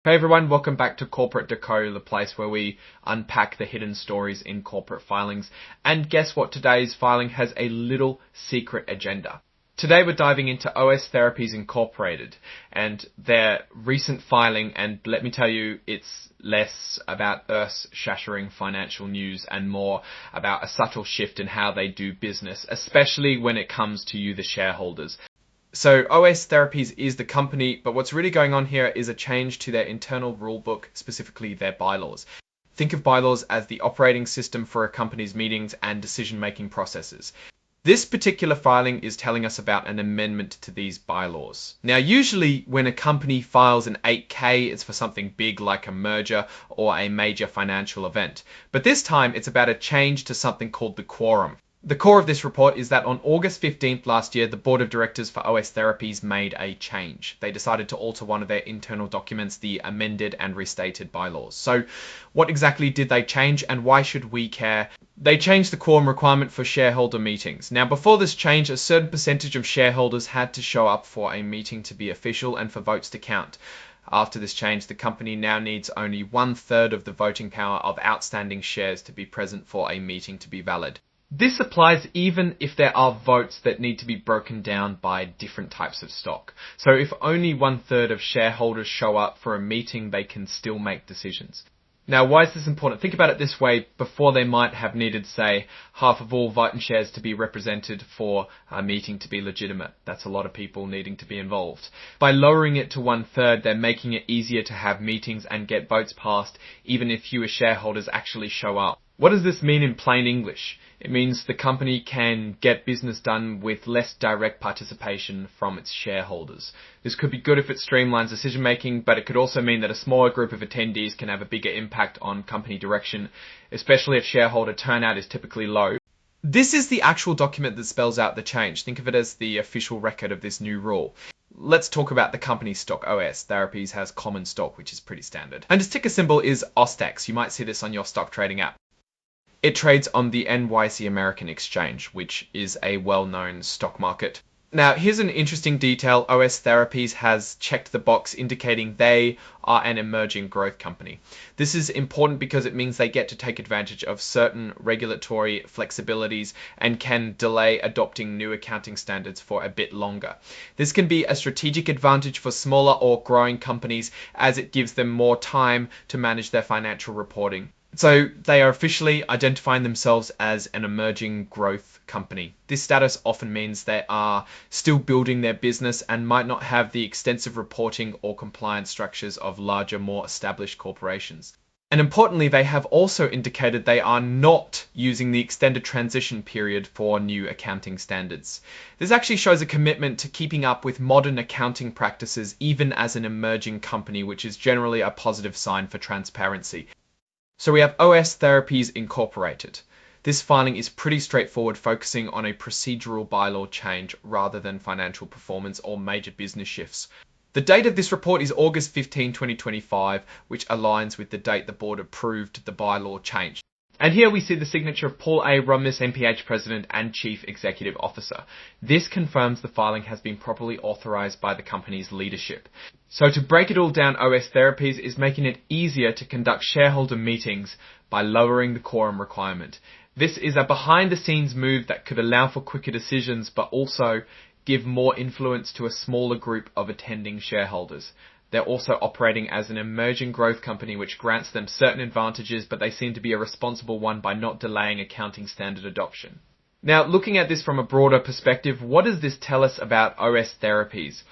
Hey everyone, welcome back to Corporate Deco, the place where we unpack the hidden stories in corporate filings. And guess what? Today's filing has a little secret agenda. Today we're diving into OS Therapies Incorporated and their recent filing, and let me tell you, it's less about earth-shattering financial news and more about a subtle shift in how they do business, especially when it comes to you, the shareholders. So OS Therapies is the company, but what's really going on here is a change to their internal rulebook, specifically their bylaws. Think of bylaws as the operating system for a company's meetings and decision-making processes. This particular filing is telling us about an amendment to these bylaws. Now, usually when a company files an 8K, it's for something big like a merger or a major financial event. But this time, it's about a change to something called the quorum. The core of this report is that on August 15th last year, the board of directors for OS Therapies made a change. They decided to alter one of their internal documents, the amended and restated bylaws. So what exactly did they change and why should we care? They changed the quorum requirement for shareholder meetings. Now, before this change, a certain percentage of shareholders had to show up for a meeting to be official and for votes to count. After this change, the company now needs only 1/3 of the voting power of outstanding shares to be present for a meeting to be valid. This applies even if there are votes that need to be broken down by different types of stock. So if only 1/3 of shareholders show up for a meeting, they can still make decisions. Now, why is this important? Think about it this way. Before, they might have needed, say, half of all voting shares to be represented for a meeting to be legitimate. That's a lot of people needing to be involved. By lowering it to 1/3, they're making it easier to have meetings and get votes passed, even if fewer shareholders actually show up. What does this mean in plain English? It means the company can get business done with less direct participation from its shareholders. This could be good if it streamlines decision making, but it could also mean that a smaller group of attendees can have a bigger impact on company direction, especially if shareholder turnout is typically low. This is the actual document that spells out the change. Think of it as the official record of this new rule. Let's talk about the company stock. OS Therapies has common stock, which is pretty standard. And its ticker symbol is OSTEX. You might see this on your stock trading app. It trades on the NYC American Exchange, which is a well-known stock market. Now, here's an interesting detail. OS Therapies has checked the box indicating they are an emerging growth company. This is important because it means they get to take advantage of certain regulatory flexibilities and can delay adopting new accounting standards for a bit longer. This can be a strategic advantage for smaller or growing companies as it gives them more time to manage their financial reporting. So they are officially identifying themselves as an emerging growth company. This status often means they are still building their business and might not have the extensive reporting or compliance structures of larger, more established corporations. And importantly, they have also indicated they are not using the extended transition period for new accounting standards. This actually shows a commitment to keeping up with modern accounting practices even as an emerging company, which is generally a positive sign for transparency. So we have OS Therapies Incorporated. This filing is pretty straightforward, focusing on a procedural bylaw change rather than financial performance or major business shifts. The date of this report is August 15, 2025, which aligns with the date the board approved the bylaw change. And here we see the signature of Paul A. Rumness, MPH President and Chief Executive Officer. This confirms the filing has been properly authorized by the company's leadership. So to break it all down, OS Therapies is making it easier to conduct shareholder meetings by lowering the quorum requirement. This is a behind-the-scenes move that could allow for quicker decisions, but also give more influence to a smaller group of attending shareholders. They're also operating as an emerging growth company, which grants them certain advantages, but they seem to be a responsible one by not delaying accounting standard adoption. Now, looking at this from a broader perspective, what does this tell us about OS Therapies?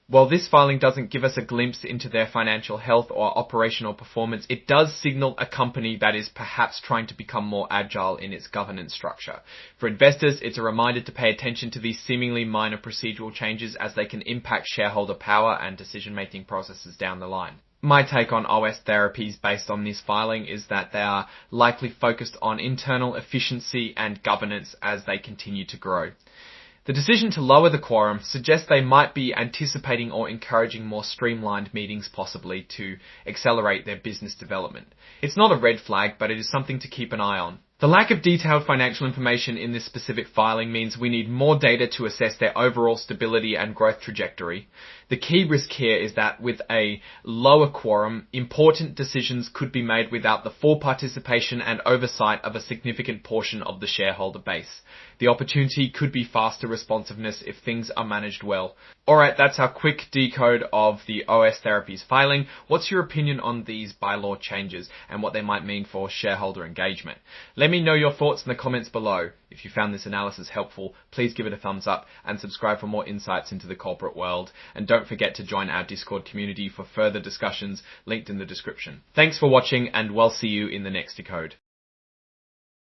While this filing doesn't give us a glimpse into their financial health or operational performance, it does signal a company that is perhaps trying to become more agile in its governance structure. For investors, it's a reminder to pay attention to these seemingly minor procedural changes as they can impact shareholder power and decision-making processes down the line. My take on OS Therapies based on this filing is that they are likely focused on internal efficiency and governance as they continue to grow. The decision to lower the quorum suggests they might be anticipating or encouraging more streamlined meetings, possibly to accelerate their business development. It's not a red flag, but it is something to keep an eye on. The lack of detailed financial information in this specific filing means we need more data to assess their overall stability and growth trajectory. The key risk here is that with a lower quorum, important decisions could be made without the full participation and oversight of a significant portion of the shareholder base. The opportunity could be faster responsiveness if things are managed well. Alright, that's our quick decode of the OS Therapies filing. What's your opinion on these bylaw changes and what they might mean for shareholder engagement? Let me know your thoughts in the comments below. If you found this analysis helpful, please give it a thumbs up and subscribe for more insights into the corporate world. And don't forget to join our Discord community for further discussions linked in the description. Thanks for watching, and we'll see you in the next decode.